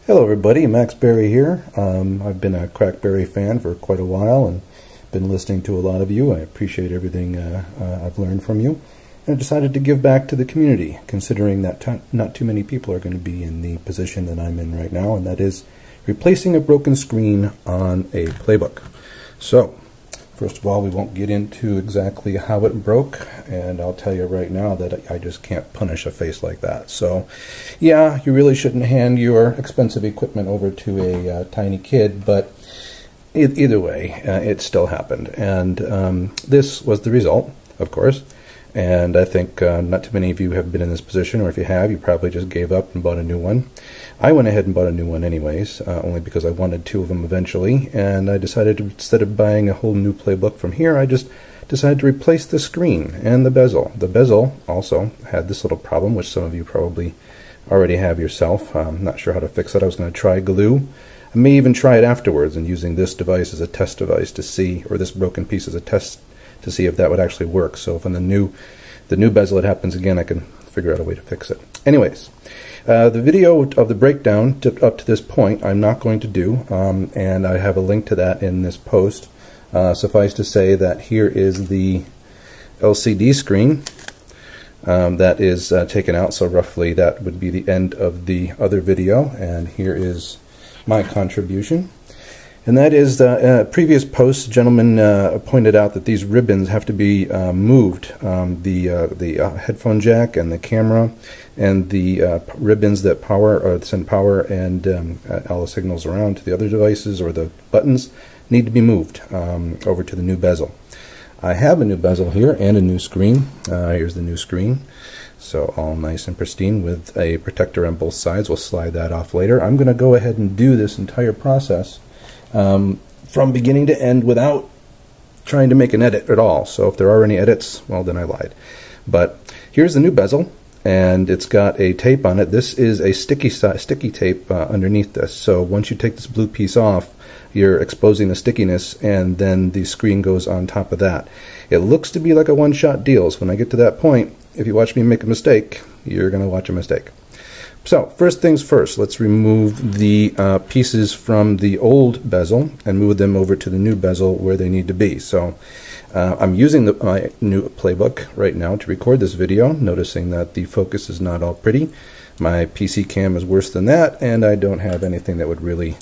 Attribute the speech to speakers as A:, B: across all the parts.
A: Hello everybody, Max Berry here. I've been a Crackberry fan for quite a while and been listening to a lot of you. I appreciate everything I've learned from you. And I decided to give back to the community, considering that not too many people are going to be in the position that I'm in right now, and that is replacing a broken screen on a playbook. So, first of all, we won't get into exactly how it broke, and I'll tell you right now that I just can't punish a face like that. So, yeah, you really shouldn't hand your expensive equipment over to a tiny kid, but either way, it still happened. And this was the result, of course. And I think not too many of you have been in this position, or if you have, you probably just gave up and bought a new one. I went ahead and bought a new one anyways, only because I wanted two of them eventually, and I decided to, instead of buying a whole new playbook from here, I just decided to replace the screen and the bezel. The bezel also had this little problem, which some of you probably already have yourself. I'm not sure how to fix it. I was going to try glue. I may even try it afterwards, and using this device as a test device to see, or this broken piece as a test to see if that would actually work. So if on the new bezel it happens again, I can figure out a way to fix it. Anyways, the video of the breakdown up to this point I'm not going to do, and I have a link to that in this post. Suffice to say that here is the LCD screen that is taken out, so roughly that would be the end of the other video, and here is my contribution. And that is the previous post, gentleman pointed out that these ribbons have to be moved. The headphone jack and the camera and the ribbons that send power and all the signals around to the other devices, or the buttons, need to be moved over to the new bezel. I have a new bezel here and a new screen. Here's the new screen. So all nice and pristine with a protector on both sides. We'll slide that off later. I'm going to go ahead and do this entire process from beginning to end without trying to make an edit at all. So if there are any edits, well, then I lied. But here's the new bezel, and it's got a tape on it. This is a sticky tape underneath this. So once you take this blue piece off, you're exposing the stickiness, and then the screen goes on top of that. It looks to be like a one-shot deal, so when I get to that point, if you watch me make a mistake, you're going to watch a mistake. So, first things first, let's remove the pieces from the old bezel and move them over to the new bezel where they need to be. So, I'm using my new playbook right now to record this video, noticing that the focus is not all pretty. My PC cam is worse than that, and I don't have anything that would really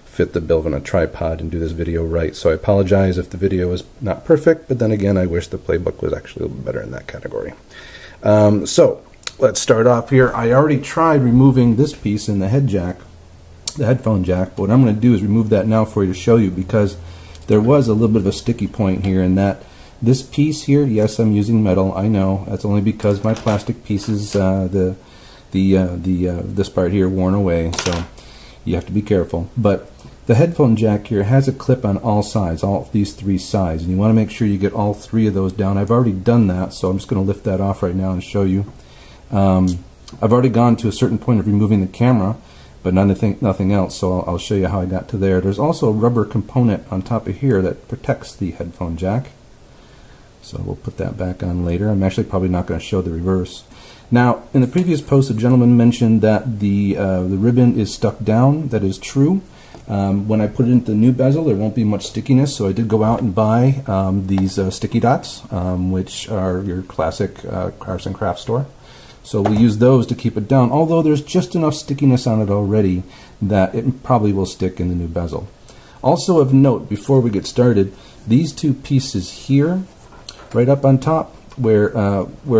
A: fit the bill on a tripod and do this video right. So I apologize if the video is not perfect, but then again, I wish the playbook was actually a little better in that category. So, let's start off here. I already tried removing this piece in the headphone jack, but what I'm going to do is remove that now for you to show you, because there was a little bit of a sticky point here in that this piece here, yes, I'm using metal, I know, that's only because my plastic pieces, this part here worn away, so you have to be careful. But the headphone jack here has a clip on all sides, all these three sides, and you want to make sure you get all three of those down. I've already done that, so I'm just going to lift that off right now and show you. I've already gone to a certain point of removing the camera, but nothing else, so I'll show you how I got to there. There's also a rubber component on top of here that protects the headphone jack, so we'll put that back on later. I'm actually probably not going to show the reverse. Now, in the previous post, a gentleman mentioned that the ribbon is stuck down. That is true. When I put it into the new bezel, there won't be much stickiness, so I did go out and buy these sticky dots, which are your classic arts and crafts store. So we use those to keep it down, although there's just enough stickiness on it already that it probably will stick in the new bezel. Also of note, before we get started, these two pieces here, right up on top, where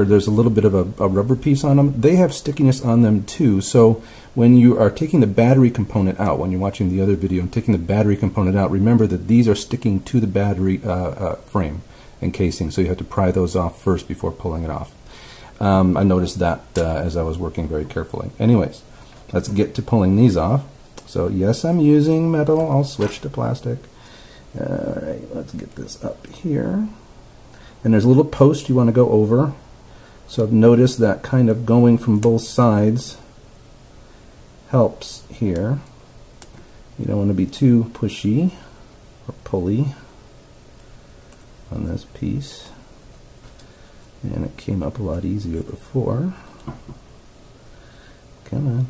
A: there's a little bit of a rubber piece on them, they have stickiness on them too. So when you are taking the battery component out, when you're watching the other video and taking the battery component out, remember that these are sticking to the battery frame and casing, so you have to pry those off first before pulling it off. I noticed that as I was working very carefully. Anyways, let's get to pulling these off. So yes, I'm using metal. I'll switch to plastic. Alright, let's get this up here. And there's a little post you want to go over. So I've noticed that kind of going from both sides helps here. You don't want to be too pushy or pulley on this piece. And it came up a lot easier before. Come on.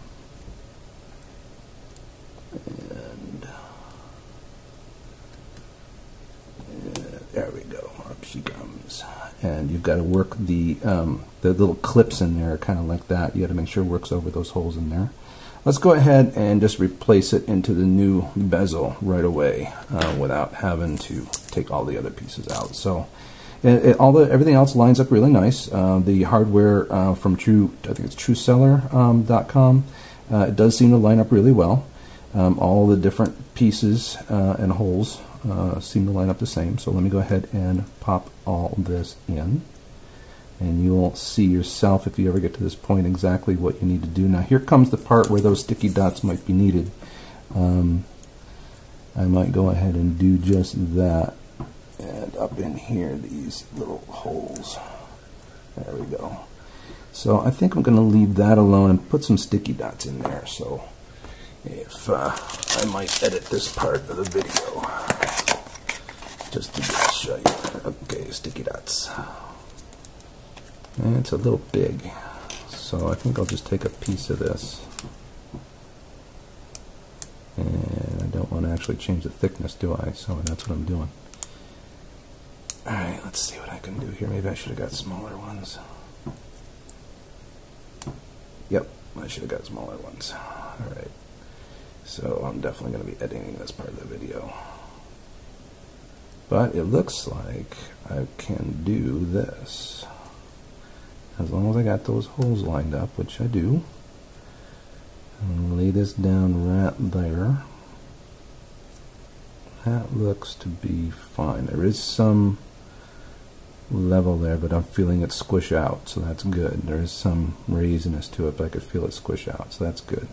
A: and you've got to work the little clips in there kind of like that. You got to make sure it works over those holes in there. Let's go ahead and just replace it into the new bezel right away without having to take all the other pieces out. So everything else lines up really nice. The hardware from I think it's TrueSeller.com, it does seem to line up really well. All the different pieces and holes seem to line up the same. So let me go ahead and pop all this in. And you'll see yourself, if you ever get to this point, exactly what you need to do. Now here comes the part where those sticky dots might be needed. I might go ahead and do just that. And up in here, these little holes. There we go. So I think I'm going to leave that alone and put some sticky dots in there. So if I might edit this part of the video just to show you. Okay, sticky dots. And it's a little big, so I think I'll just take a piece of this. And I don't want to actually change the thickness, do I? So that's what I'm doing. Alright, let's see what I can do here. Maybe I should have got smaller ones. Yep, I should have got smaller ones. Alright, so I'm definitely going to be editing this part of the video. But it looks like I can do this. As long as I got those holes lined up, which I do. And lay this down right there. That looks to be fine. There is some level there, but I'm feeling it squish out, so that's good. There is some raisiness to it, but I could feel it squish out, so that's good.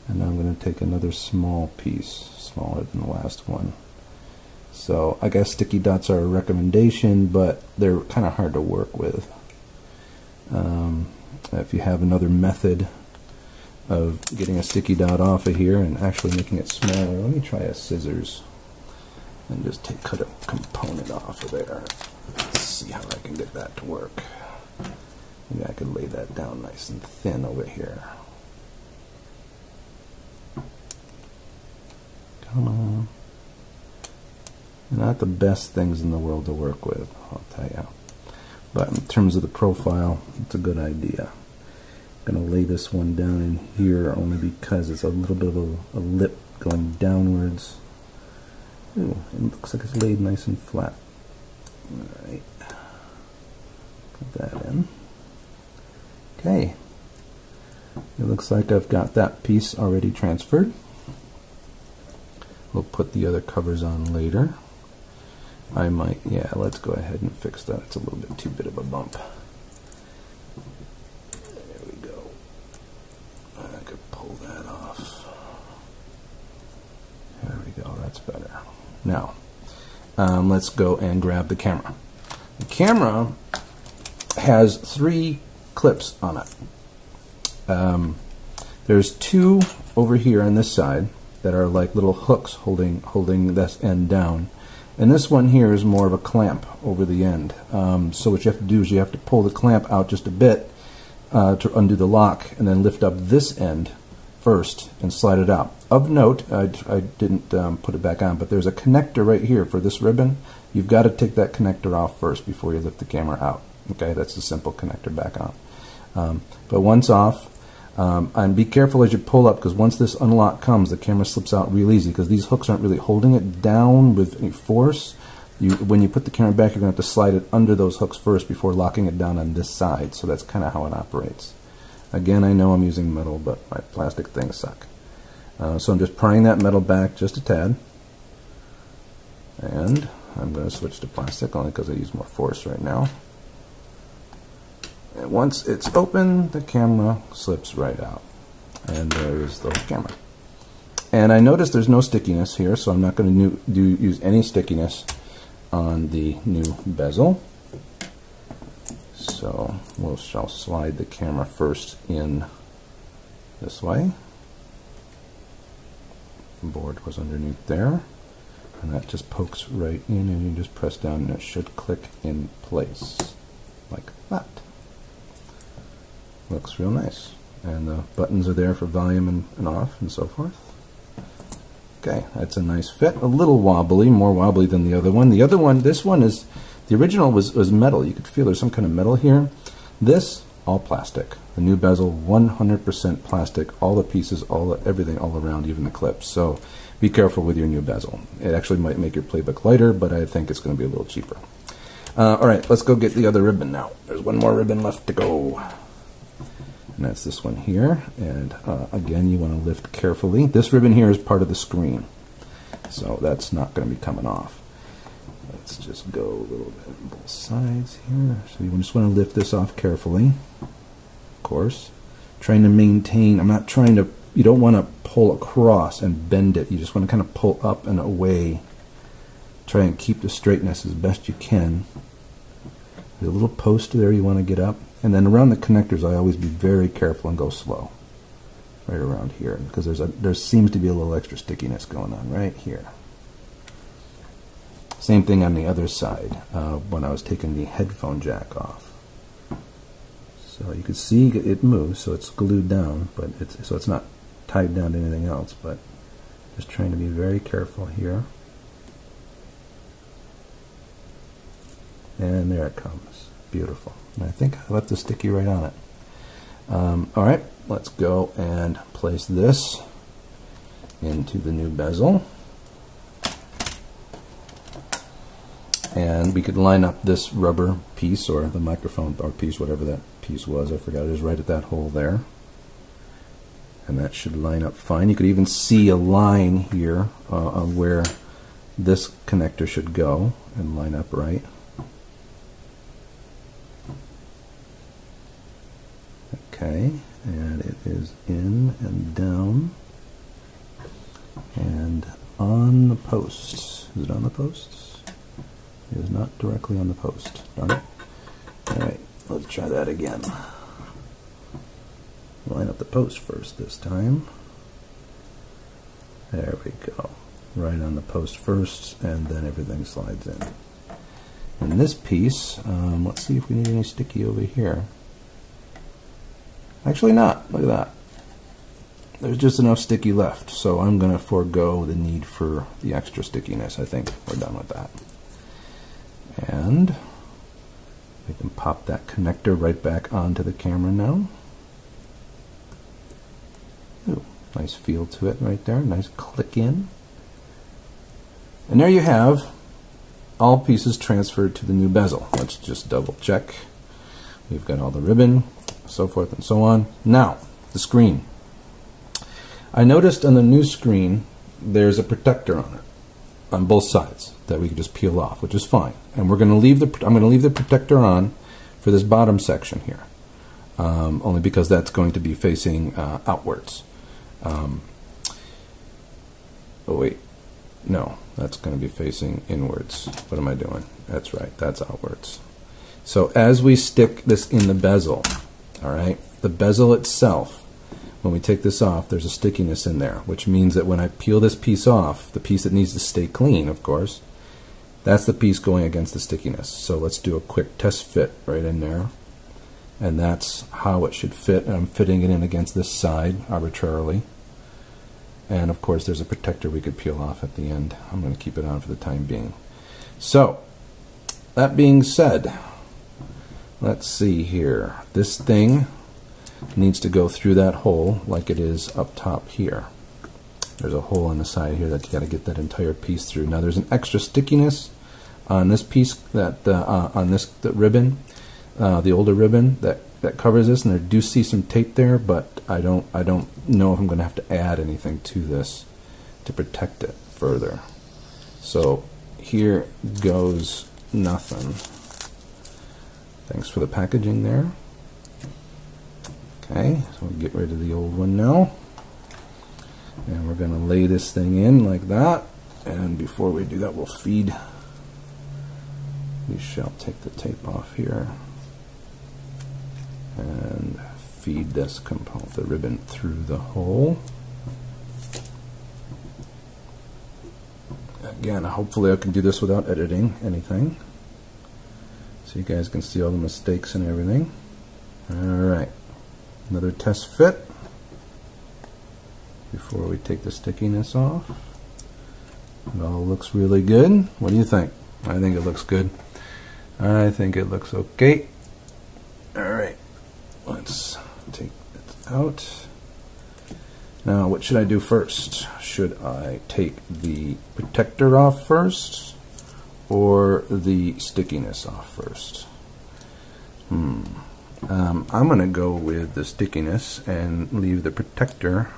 A: And now I'm going to take another small piece, smaller than the last one. So I guess sticky dots are a recommendation, but they're kind of hard to work with. If you have another method of getting a sticky dot off of here and actually making it smaller, let me try a scissors and just cut a component off of there. Let's see how I can get that to work. Maybe I could lay that down nice and thin over here. Come on. Not the best things in the world to work with, I'll tell you. But in terms of the profile, it's a good idea. I'm going to lay this one down in here only because it's a little bit of a lip going downwards. Ooh, it looks like it's laid nice and flat. Alright. Put that in. Okay. It looks like I've got that piece already transferred. We'll put the other covers on later. I might, yeah, let's go ahead and fix that. It's a little bit too big of a bump. There we go. I could pull that off. There we go, that's better. Now, let's go and grab the camera. The camera has 3 clips on it. There's 2 over here on this side that are like little hooks holding this end down. And this one here is more of a clamp over the end. So what you have to do is you have to pull the clamp out just a bit to undo the lock, and then lift up this end first and slide it out. Of note, I didn't put it back on, but there's a connector right here for this ribbon. You've got to take that connector off first before you lift the camera out. Okay, that's a simple connector back on. But once off, and be careful as you pull up, because once this unlock comes, the camera slips out real easy, because these hooks aren't really holding it down with any force. When you put the camera back, you're going to have to slide it under those hooks first before locking it down on this side. So that's kind of how it operates. Again, I know I'm using metal, but my plastic things suck. So I'm just prying that metal back just a tad. And I'm going to switch to plastic only because I use more force right now. And once it's open, the camera slips right out. And there's the camera. And I noticed there's no stickiness here, so I'm not going to use any stickiness on the new bezel. So I'll slide the camera first in this way. The board was underneath there. And that just pokes right in, and you just press down and it should click in place. Like that. Looks real nice. And the buttons are there for volume and off and so forth. Okay, that's a nice fit. A little wobbly, more wobbly than the other one. The other one, this one is The original was metal. You could feel there's some kind of metal here. This, all plastic. The new bezel, 100% plastic. All the pieces, everything all around, even the clips. So be careful with your new bezel. It actually might make your playbook lighter, but I think it's going to be a little cheaper. All right, let's go get the other ribbon now. There's one more ribbon left to go. And that's this one here. And again, you want to lift carefully. This ribbon here is part of the screen, so that's not going to be coming off. Let's just go a little bit on both sides here. So you just want to lift this off carefully, of course. Trying to maintain, you don't want to pull across and bend it. You just want to kind of pull up and away. Try and keep the straightness as best you can. There's a little post there you want to get up. And then around the connectors, I always be very careful and go slow. Right around here, because there seems to be a little extra stickiness going on right here. Same thing on the other side when I was taking the headphone jack off. So you can see it moves, so it's glued down, but it's not tied down to anything else. But just trying to be very careful here. And there it comes. Beautiful. And I think I left the sticky right on it. All right, let's go and place this into the new bezel. And we could line up this rubber piece or the microphone or piece, whatever that piece was. I forgot. It is right at that hole there. And that should line up fine. You could even see a line here on where this connector should go and line up right. Okay, and it is in and down and on the posts. Is it on the posts? It is not directly on the post. Darn it. Alright, let's try that again. Line up the post first this time. There we go. Right on the post first, and then everything slides in. And this piece, let's see if we need any sticky over here. Actually not. Look at that. There's just enough sticky left, so I'm going to forego the need for the extra stickiness. I think we're done with that. And we can pop that connector right back onto the camera now. Ooh, nice feel to it right there. Nice click in. And there you have all pieces transferred to the new bezel. Let's just double check. We've got all the ribbon, so forth and so on. Now, the screen. I noticed on the new screen there's a protector on it, on both sides, that we can just peel off, which is fine. And we're going to leave I'm going to leave the protector on for this bottom section here, only because that's going to be facing outwards. Oh wait, no, that's going to be facing inwards. What am I doing? That's right, that's outwards. So as we stick this in the bezel, all right, the bezel itself, when we take this off, there's a stickiness in there, which means that when I peel this piece off, the piece that needs to stay clean, of course, that's the piece going against the stickiness. So let's do a quick test fit right in there. And that's how it should fit. I'm fitting it in against this side arbitrarily. And of course there's a protector we could peel off at the end. I'm going to keep it on for the time being. So, that being said, let's see here. This thing needs to go through that hole like it is up top here. There's a hole on the side here that you got to get that entire piece through. Now there's an extra stickiness on this piece that on this ribbon, the older ribbon that covers this, and I do see some tape there, but I don't know if I'm going to have to add anything to this to protect it further. So here goes nothing. Thanks for the packaging there. Okay, so we'll get rid of the old one now. And we're going to lay this thing in like that. And before we do that, we'll feed. We shall take the tape off here and feed this component, the ribbon, through the hole. Again, hopefully I can do this without editing anything, so you guys can see all the mistakes and everything. Alright, another test fit before we take the stickiness off. It all looks really good. What do you think? I think it looks good. I think it looks okay. Alright, let's take it out. Now, what should I do first? Should I take the protector off first, or the stickiness off first? I'm going to go with the stickiness and leave the protector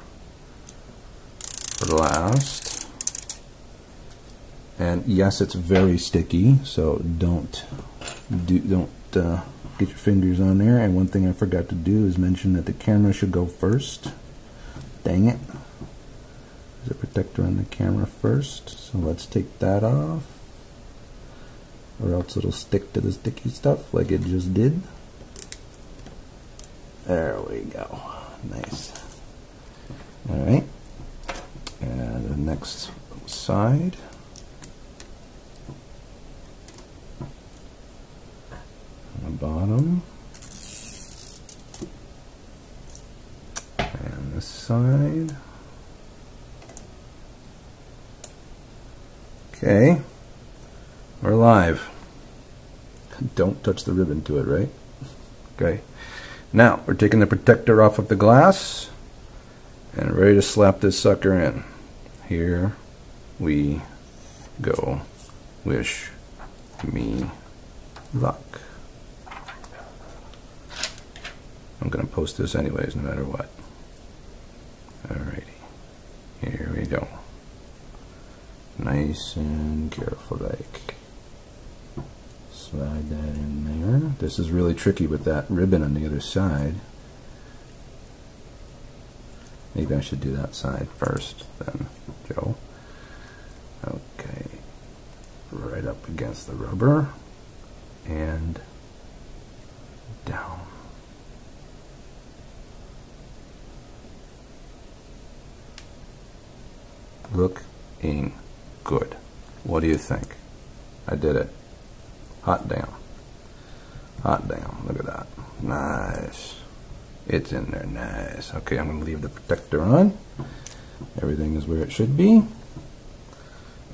A: for last. And yes, it's very sticky, so don't get your fingers on there. And one thing I forgot to do is mention that the camera should go first. Dang it. There's a protector on the camera first, so let's take that off, or else it'll stick to the sticky stuff like it just did. There we go. Nice. Alright. And the next side. On the bottom. And this side. Okay. We're live. Don't touch the ribbon to it, right? Okay. Now, we're taking the protector off of the glass and ready to slap this sucker in. Here we go. Wish me luck. I'm going to post this anyways, no matter what. Alrighty. Here we go. Nice and careful like. Slide that in there. This is really tricky with that ribbon on the other side. Maybe I should do that side first then, Joe. Okay. Right up against the rubber and down. Looking good. What do you think? I did it. Hot damn. Hot damn. Look at that. Nice. It's in there. Nice. Okay, I'm going to leave the protector on. Everything is where it should be.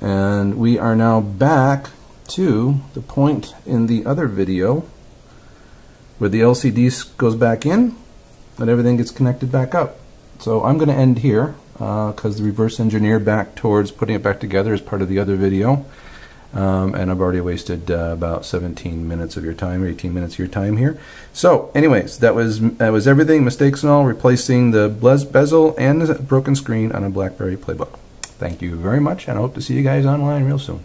A: And we are now back to the point in the other video where the LCD goes back in and everything gets connected back up. So I'm going to end here because the reverse engineer back towards putting it back together is part of the other video. And I've already wasted about 17 minutes of your time, or 18 minutes of your time here. So, anyways, that was everything. Mistakes and all, replacing the bezel and the broken screen on a BlackBerry Playbook. Thank you very much, and I hope to see you guys online real soon.